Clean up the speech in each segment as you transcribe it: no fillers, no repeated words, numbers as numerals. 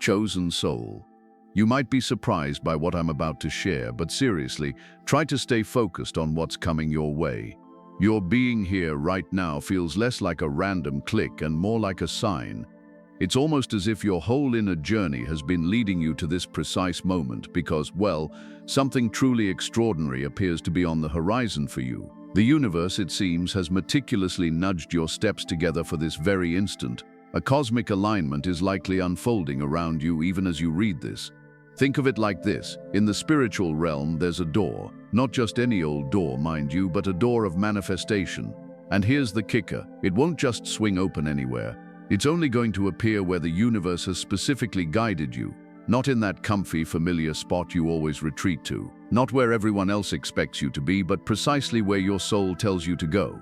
chosen soul. You might be surprised by what I'm about to share, but seriously, try to stay focused on what's coming your way. Your being here right now feels less like a random click and more like a sign. It's almost as if your whole inner journey has been leading you to this precise moment because, well, something truly extraordinary appears to be on the horizon for you. The universe, it seems, has meticulously nudged your steps together for this very instant. A cosmic alignment is likely unfolding around you even as you read this. Think of it like this. In the spiritual realm, there's a door. Not just any old door, mind you, but a door of manifestation. And here's the kicker. It won't just swing open anywhere. It's only going to appear where the universe has specifically guided you. Not in that comfy, familiar spot you always retreat to. Not where everyone else expects you to be, but precisely where your soul tells you to go.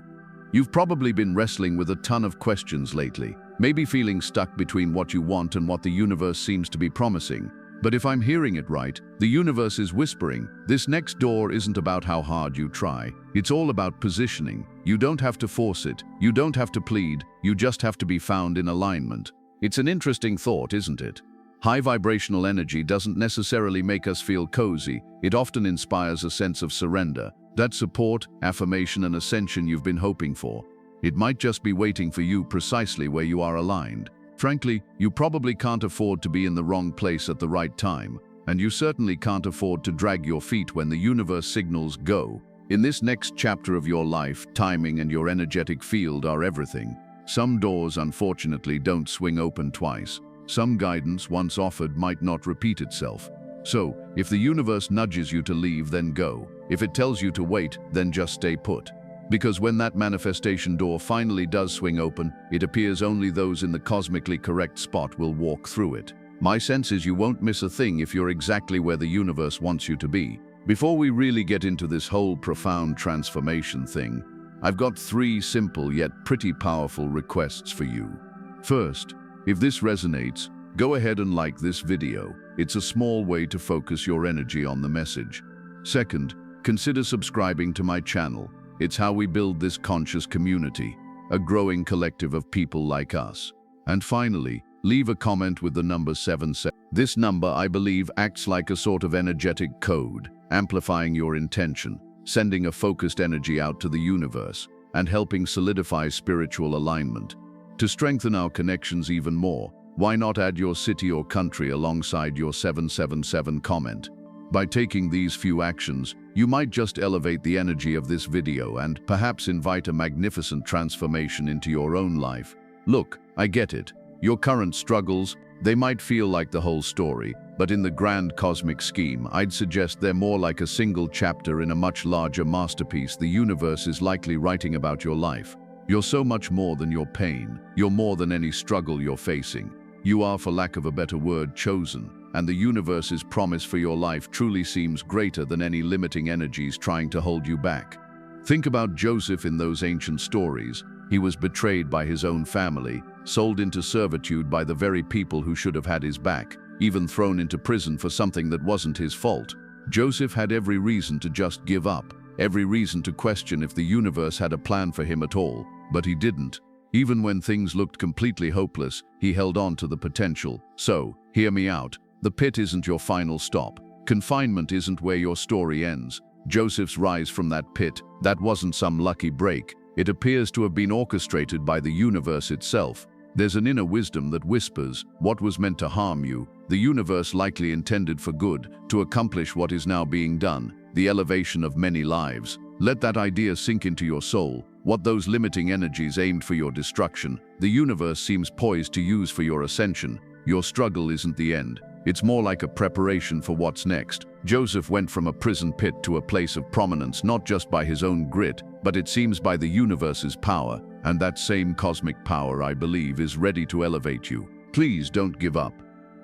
You've probably been wrestling with a ton of questions lately. Maybe feeling stuck between what you want and what the universe seems to be promising. But if I'm hearing it right, the universe is whispering, this next door isn't about how hard you try. It's all about positioning. You don't have to force it. You don't have to plead. You just have to be found in alignment. It's an interesting thought, isn't it? High vibrational energy doesn't necessarily make us feel cozy. It often inspires a sense of surrender. That support, affirmation, and ascension you've been hoping for. It might just be waiting for you precisely where you are aligned. Frankly, you probably can't afford to be in the wrong place at the right time, and you certainly can't afford to drag your feet when the universe signals go. In this next chapter of your life, timing and your energetic field are everything. Some doors, unfortunately, don't swing open twice. Some guidance once offered might not repeat itself. So, if the universe nudges you to leave, then go. If it tells you to wait, then just stay put. Because when that manifestation door finally does swing open, it appears only those in the cosmically correct spot will walk through it. My sense is you won't miss a thing if you're exactly where the universe wants you to be. Before we really get into this whole profound transformation thing, I've got 3 simple yet pretty powerful requests for you. First, if this resonates, go ahead and like this video. It's a small way to focus your energy on the message. Second, consider subscribing to my channel. It's how we build this conscious community, a growing collective of people like us. And finally, leave a comment with the number 77. This number, I believe, acts like a sort of energetic code, amplifying your intention, sending a focused energy out to the universe, and helping solidify spiritual alignment. To strengthen our connections even more, why not add your city or country alongside your 777 comment? By taking these few actions, you might just elevate the energy of this video and perhaps invite a magnificent transformation into your own life. Look, I get it. Your current struggles, they might feel like the whole story, but in the grand cosmic scheme, I'd suggest they're more like a single chapter in a much larger masterpiece the universe is likely writing about your life. You're so much more than your pain. You're more than any struggle you're facing. You are, for lack of a better word, chosen. And the universe's promise for your life truly seems greater than any limiting energies trying to hold you back. Think about Joseph in those ancient stories. He was betrayed by his own family, sold into servitude by the very people who should have had his back, even thrown into prison for something that wasn't his fault. Joseph had every reason to just give up, every reason to question if the universe had a plan for him at all, but he didn't. Even when things looked completely hopeless, he held on to the potential. So, hear me out. The pit isn't your final stop. Confinement isn't where your story ends. Joseph's rise from that pit, that wasn't some lucky break. It appears to have been orchestrated by the universe itself. There's an inner wisdom that whispers, what was meant to harm you, the universe likely intended for good, to accomplish what is now being done, the elevation of many lives. Let that idea sink into your soul. What those limiting energies aimed for your destruction, the universe seems poised to use for your ascension. Your struggle isn't the end. It's more like a preparation for what's next. Joseph went from a prison pit to a place of prominence not just by his own grit, but it seems by the universe's power, and that same cosmic power, I believe, is ready to elevate you. Please don't give up.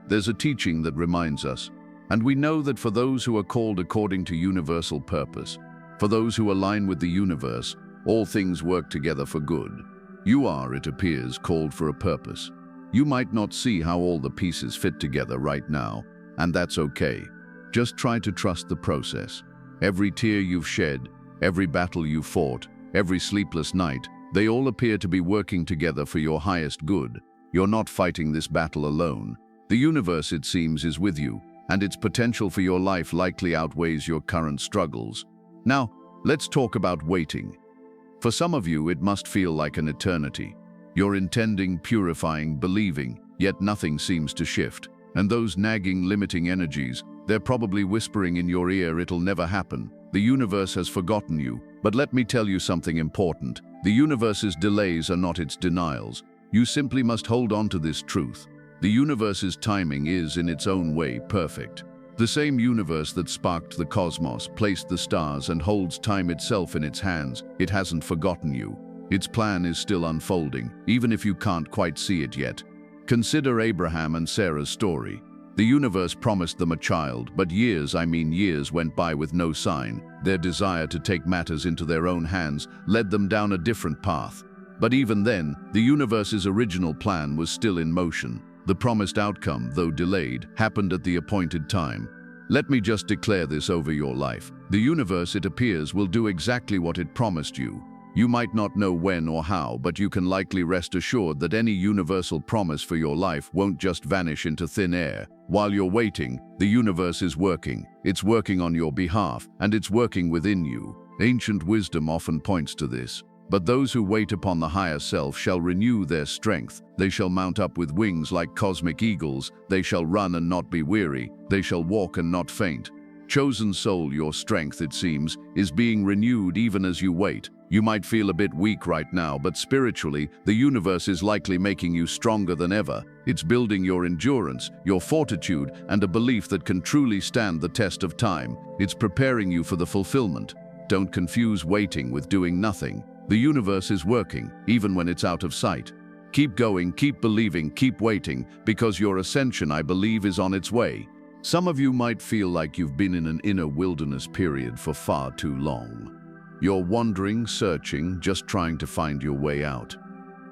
There's a teaching that reminds us, and we know that for those who are called according to universal purpose, for those who align with the universe, all things work together for good. You are, it appears, called for a purpose. You might not see how all the pieces fit together right now, and that's okay. Just try to trust the process. Every tear you've shed, every battle you fought, every sleepless night, they all appear to be working together for your highest good. You're not fighting this battle alone. The universe, it seems, is with you, and its potential for your life likely outweighs your current struggles. Now, let's talk about waiting. For some of you, it must feel like an eternity. You're intending, purifying, believing, yet nothing seems to shift. And those nagging, limiting energies, they're probably whispering in your ear, it'll never happen. The universe has forgotten you. But let me tell you something important. The universe's delays are not its denials. You simply must hold on to this truth. The universe's timing is, in its own way, perfect. The same universe that sparked the cosmos, placed the stars, and holds time itself in its hands, it hasn't forgotten you. Its plan is still unfolding, even if you can't quite see it yet. Consider Abraham and Sarah's story. The universe promised them a child, but years, years, went by with no sign. Their desire to take matters into their own hands led them down a different path. But even then, the universe's original plan was still in motion. The promised outcome, though delayed, happened at the appointed time. Let me just declare this over your life. The universe, it appears, will do exactly what it promised you. You might not know when or how, but you can likely rest assured that any universal promise for your life won't just vanish into thin air. While you're waiting, the universe is working. It's working on your behalf, and it's working within you. Ancient wisdom often points to this. But those who wait upon the higher self shall renew their strength. They shall mount up with wings like cosmic eagles. They shall run and not be weary. They shall walk and not faint. Chosen soul, your strength, it seems, is being renewed even as you wait. You might feel a bit weak right now, but spiritually, the universe is likely making you stronger than ever. It's building your endurance, your fortitude, and a belief that can truly stand the test of time. It's preparing you for the fulfillment. Don't confuse waiting with doing nothing. The universe is working, even when it's out of sight. Keep going, keep believing, keep waiting, because your ascension, I believe, is on its way. Some of you might feel like you've been in an inner wilderness period for far too long. You're wandering, searching, just trying to find your way out.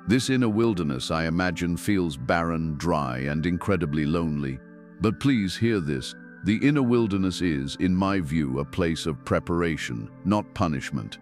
This inner wilderness, I imagine, feels barren, dry, and incredibly lonely. But please hear this. The inner wilderness is, in my view, a place of preparation, not punishment.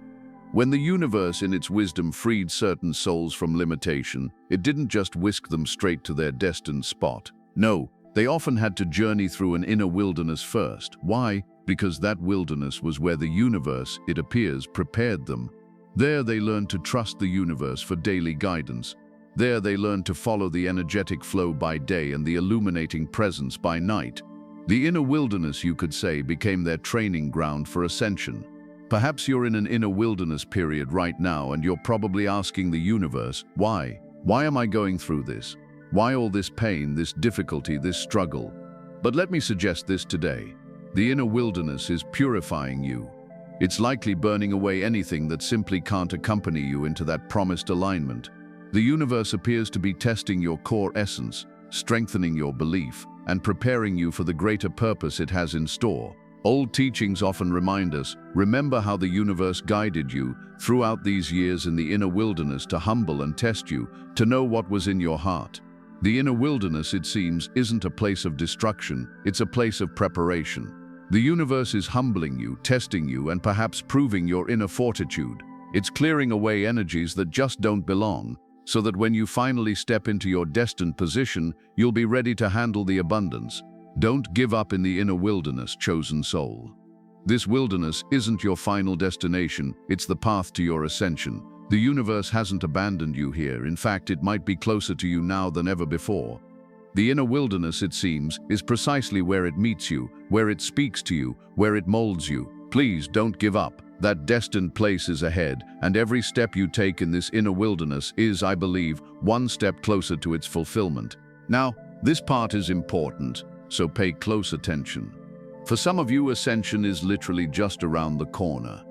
When the universe, in its wisdom, freed certain souls from limitation, it didn't just whisk them straight to their destined spot. No, they often had to journey through an inner wilderness first. Why? Because that wilderness was where the universe, it appears, prepared them. There they learned to trust the universe for daily guidance. There they learned to follow the energetic flow by day and the illuminating presence by night. The inner wilderness, you could say, became their training ground for ascension. Perhaps you're in an inner wilderness period right now, and you're probably asking the universe, why? Why am I going through this? Why all this pain, this difficulty, this struggle? But let me suggest this today. The inner wilderness is purifying you. It's likely burning away anything that simply can't accompany you into that promised alignment. The universe appears to be testing your core essence, strengthening your belief, and preparing you for the greater purpose it has in store. Old teachings often remind us, remember how the universe guided you throughout these years in the inner wilderness to humble and test you, to know what was in your heart. The inner wilderness, it seems, isn't a place of destruction, it's a place of preparation. The universe is humbling you, testing you, and perhaps proving your inner fortitude. It's clearing away energies that just don't belong, so that when you finally step into your destined position, you'll be ready to handle the abundance. Don't give up in the inner wilderness, chosen soul. This wilderness isn't your final destination, it's the path to your ascension. The universe hasn't abandoned you here. In fact, it might be closer to you now than ever before. The inner wilderness, it seems, is precisely where it meets you, where it speaks to you, where it molds you. Please don't give up. That destined place is ahead, and every step you take in this inner wilderness is, I believe, one step closer to its fulfillment. Now, this part is important, so pay close attention. For some of you, ascension is literally just around the corner.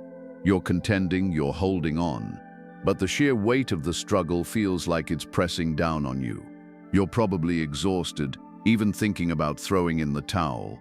You're contending, you're holding on, but the sheer weight of the struggle feels like it's pressing down on you. You're probably exhausted, even thinking about throwing in the towel.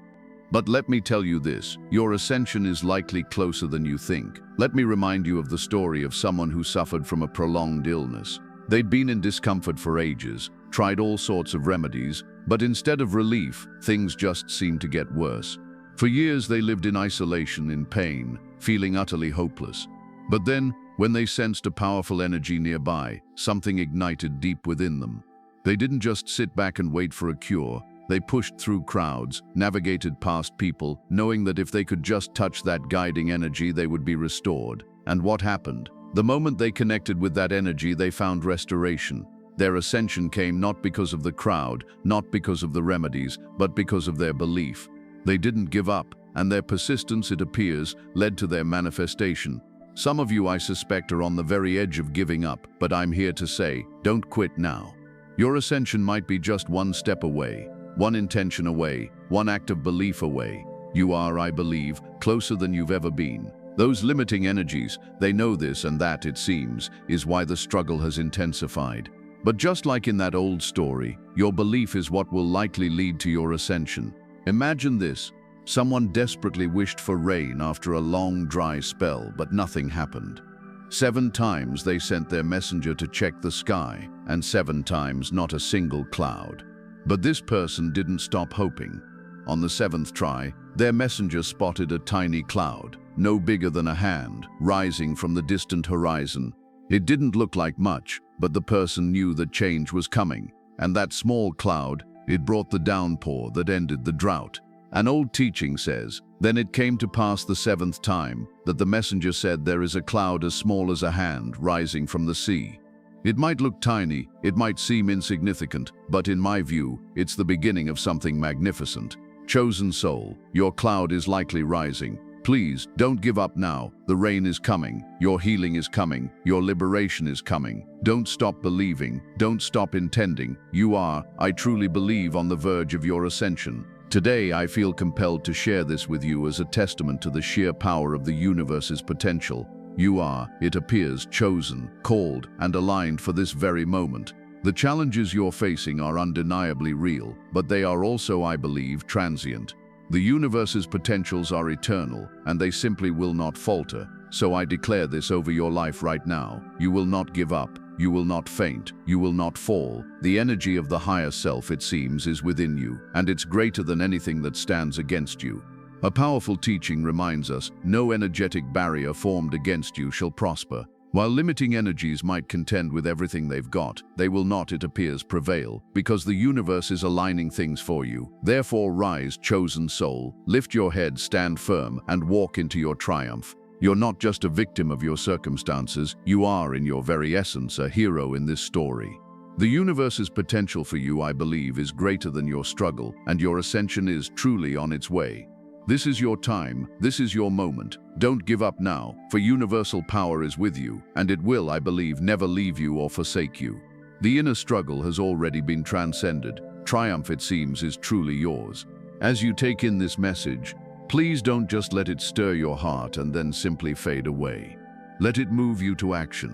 But let me tell you this, your ascension is likely closer than you think. Let me remind you of the story of someone who suffered from a prolonged illness. They'd been in discomfort for ages, tried all sorts of remedies, but instead of relief, things just seemed to get worse. For years they lived in isolation, in pain, feeling utterly hopeless. But then, when they sensed a powerful energy nearby, something ignited deep within them. They didn't just sit back and wait for a cure, They pushed through crowds, navigated past people, knowing that if they could just touch that guiding energy, they would be restored. And what happened? The moment they connected with that energy, they found restoration. Their ascension came not because of the crowd, not because of the remedies, but because of their belief. They didn't give up, and their persistence, it appears, led to their manifestation. Some of you, I suspect, are on the very edge of giving up, but I'm here to say, don't quit now. Your ascension might be just one step away, one intention away, one act of belief away. You are, I believe, closer than you've ever been. Those limiting energies, they know this, and that, it seems, is why the struggle has intensified. But just like in that old story, your belief is what will likely lead to your ascension. Imagine this. Someone desperately wished for rain after a long, dry spell, but nothing happened. 7 times they sent their messenger to check the sky, and 7 times not a single cloud. But this person didn't stop hoping. On the 7th try, their messenger spotted a tiny cloud, no bigger than a hand, rising from the distant horizon. It didn't look like much, but the person knew that change was coming, and that small cloud, it brought the downpour that ended the drought. An old teaching says, "Then it came to pass the 7th time, that the messenger said, there is a cloud as small as a hand rising from the sea." It might look tiny, it might seem insignificant, but in my view, it's the beginning of something magnificent. Chosen soul, your cloud is likely rising. Please, don't give up now. The rain is coming, your healing is coming, your liberation is coming. Don't stop believing, don't stop intending. You are, I truly believe, on the verge of your ascension. Today, I feel compelled to share this with you as a testament to the sheer power of the universe's potential. You are, it appears, chosen, called, and aligned for this very moment. The challenges you're facing are undeniably real, but they are also, I believe, transient. The universe's potentials are eternal, and they simply will not falter. So I declare this over your life right now. You will not give up. You will not faint. You will not fall. The energy of the higher self, it seems, is within you, and it's greater than anything that stands against you. A powerful teaching reminds us, no energetic barrier formed against you shall prosper. While limiting energies might contend with everything they've got, they will not, it appears, prevail, because the universe is aligning things for you. Therefore rise, chosen soul, lift your head, stand firm, and walk into your triumph. You're not just a victim of your circumstances, you are, in your very essence, a hero in this story. The universe's potential for you, I believe, is greater than your struggle, and your ascension is truly on its way. This is your time, this is your moment. Don't give up now, for universal power is with you, and it will, I believe, never leave you or forsake you. The inner struggle has already been transcended. Triumph, it seems, is truly yours. As you take in this message, please don't just let it stir your heart and then simply fade away. Let it move you to action.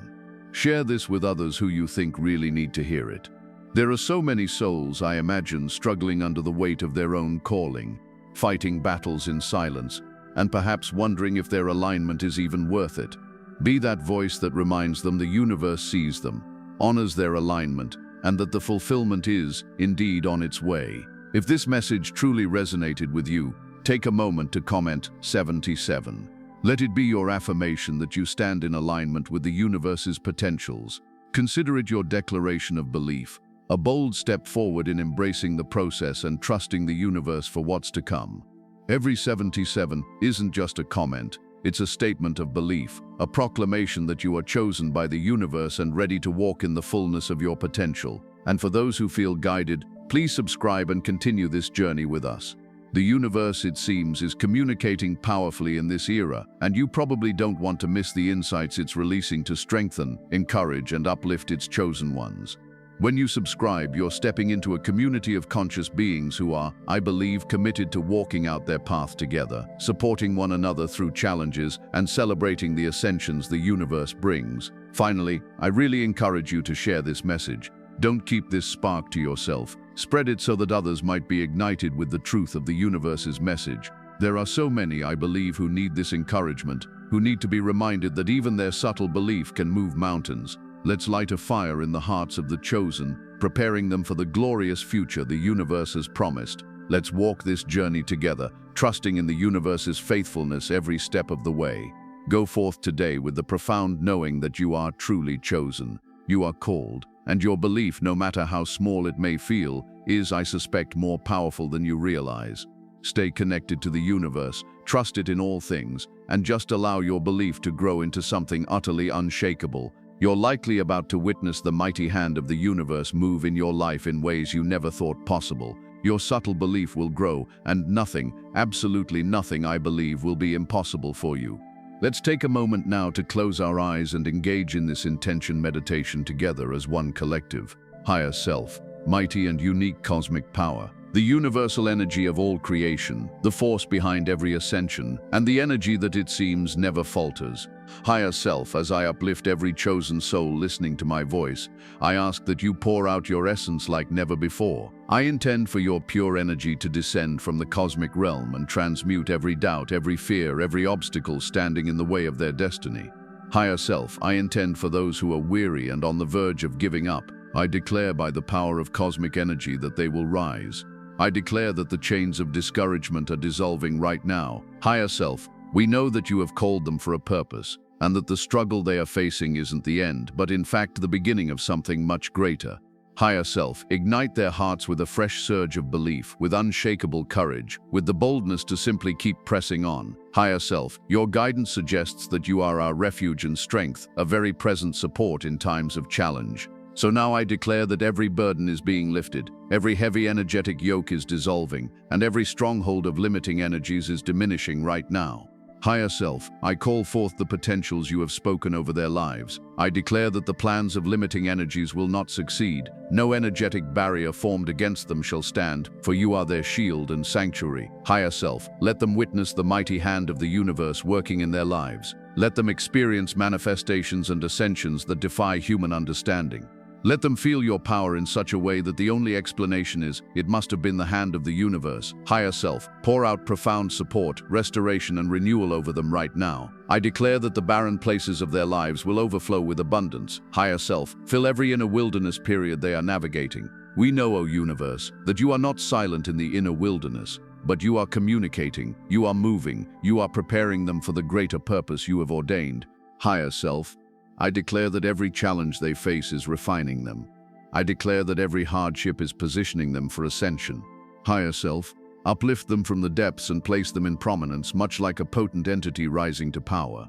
Share this with others who you think really need to hear it. There are so many souls, I imagine, struggling under the weight of their own calling, fighting battles in silence, and perhaps wondering if their alignment is even worth it. Be that voice that reminds them the universe sees them, honors their alignment, and that the fulfillment is, indeed, on its way. If this message truly resonated with you, take a moment to comment 77. Let it be your affirmation that you stand in alignment with the universe's potentials. Consider it your declaration of belief, a bold step forward in embracing the process and trusting the universe for what's to come. Every 77 isn't just a comment, it's a statement of belief, a proclamation that you are chosen by the universe and ready to walk in the fullness of your potential. And for those who feel guided, please subscribe and continue this journey with us. The universe, it seems, is communicating powerfully in this era, and you probably don't want to miss the insights it's releasing to strengthen, encourage, and uplift its chosen ones. When you subscribe, you're stepping into a community of conscious beings who are, I believe, committed to walking out their path together, supporting one another through challenges, and celebrating the ascensions the universe brings. Finally, I really encourage you to share this message. Don't keep this spark to yourself. Spread it so that others might be ignited with the truth of the universe's message. There are so many, I believe, who need this encouragement, who need to be reminded that even their subtle belief can move mountains. Let's light a fire in the hearts of the chosen, preparing them for the glorious future the universe has promised. Let's walk this journey together, trusting in the universe's faithfulness every step of the way. Go forth today with the profound knowing that you are truly chosen. You are called, and your belief, no matter how small it may feel, is, I suspect, more powerful than you realize. Stay connected to the universe, trust it in all things, and just allow your belief to grow into something utterly unshakable. You're likely about to witness the mighty hand of the universe move in your life in ways you never thought possible. Your subtle belief will grow, and nothing, absolutely nothing, I believe, will be impossible for you. Let's take a moment now to close our eyes and engage in this intention meditation together as one collective. Higher self, mighty and unique cosmic power, the universal energy of all creation, the force behind every ascension, and the energy that it seems never falters. Higher self, as I uplift every chosen soul listening to my voice, I ask that you pour out your essence like never before. I intend for your pure energy to descend from the cosmic realm and transmute every doubt, every fear, every obstacle standing in the way of their destiny. Higher self, I intend for those who are weary and on the verge of giving up. I declare by the power of cosmic energy that they will rise. I declare that the chains of discouragement are dissolving right now. Higher self, we know that you have called them for a purpose, and that the struggle they are facing isn't the end, but in fact the beginning of something much greater. Higher self, ignite their hearts with a fresh surge of belief, with unshakable courage, with the boldness to simply keep pressing on. Higher self, your guidance suggests that you are our refuge and strength, a very present support in times of challenge. So now I declare that every burden is being lifted, every heavy energetic yoke is dissolving, and every stronghold of limiting energies is diminishing right now. Higher self, I call forth the potentials you have spoken over their lives. I declare that the plans of limiting energies will not succeed. No energetic barrier formed against them shall stand, for you are their shield and sanctuary. Higher self, let them witness the mighty hand of the universe working in their lives. Let them experience manifestations and ascensions that defy human understanding. Let them feel your power in such a way that the only explanation is, it must have been the hand of the universe. Higher self, pour out profound support, restoration, and renewal over them right now. I declare that the barren places of their lives will overflow with abundance. Higher self, fill every inner wilderness period they are navigating. We know, O universe, that you are not silent in the inner wilderness, but you are communicating, you are moving, you are preparing them for the greater purpose you have ordained. Higher self, I declare that every challenge they face is refining them. I declare that every hardship is positioning them for ascension. Higher self, uplift them from the depths and place them in prominence, much like a potent entity rising to power.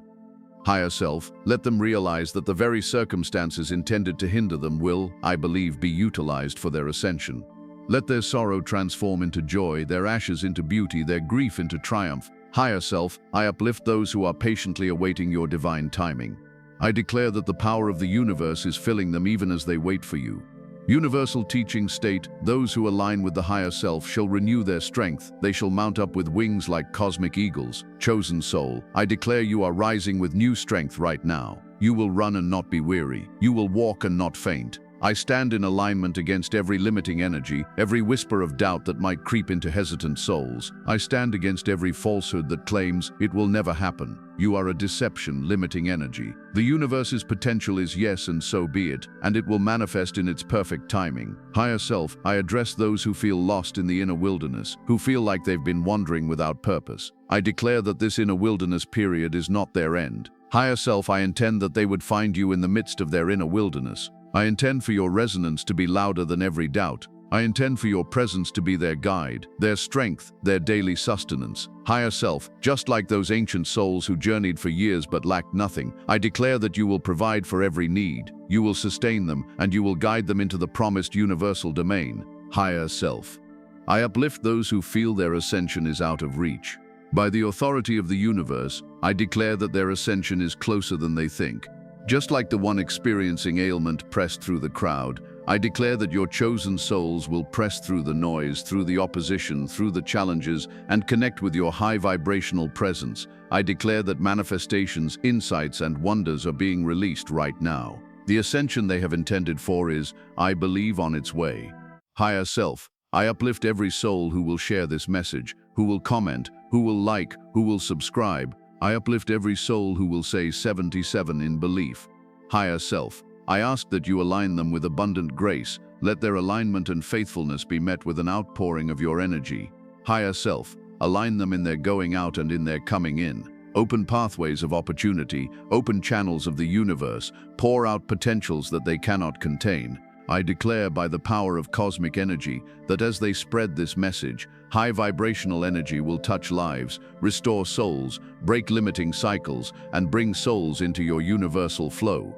Higher self, let them realize that the very circumstances intended to hinder them will, I believe, be utilized for their ascension. Let their sorrow transform into joy, their ashes into beauty, their grief into triumph. Higher self, I uplift those who are patiently awaiting your divine timing. I declare that the power of the universe is filling them even as they wait for you. Universal teachings state, those who align with the higher self shall renew their strength. They shall mount up with wings like cosmic eagles. Chosen soul, I declare you are rising with new strength right now. You will run and not be weary. You will walk and not faint. I stand in alignment against every limiting energy, every whisper of doubt that might creep into hesitant souls. I stand against every falsehood that claims it will never happen. You are a deception, limiting energy. The universe's potential is yes, and so be it, and it will manifest in its perfect timing. Higher self, I address those who feel lost in the inner wilderness, who feel like they've been wandering without purpose. I declare that this inner wilderness period is not their end. Higher self, I intend that they would find you in the midst of their inner wilderness. I intend for your resonance to be louder than every doubt. I intend for your presence to be their guide, their strength, their daily sustenance. Higher self, just like those ancient souls who journeyed for years but lacked nothing, I declare that you will provide for every need, you will sustain them, and you will guide them into the promised universal domain. Higher self, I uplift those who feel their ascension is out of reach. By the authority of the universe, I declare that their ascension is closer than they think. Just like the one experiencing ailment pressed through the crowd, I declare that your chosen souls will press through the noise, through the opposition, through the challenges, and connect with your high vibrational presence. I declare that manifestations, insights, and wonders are being released right now. The ascension they have intended for is, I believe, on its way. Higher self, I uplift every soul who will share this message, who will comment, who will like, who will subscribe. I uplift every soul who will say 77 in belief. Higher self, I ask that you align them with abundant grace. Let their alignment and faithfulness be met with an outpouring of your energy. Higher self, align them in their going out and in their coming in. Open pathways of opportunity, open channels of the universe, pour out potentials that they cannot contain. I declare by the power of cosmic energy that as they spread this message, high vibrational energy will touch lives, restore souls, break limiting cycles, and bring souls into your universal flow.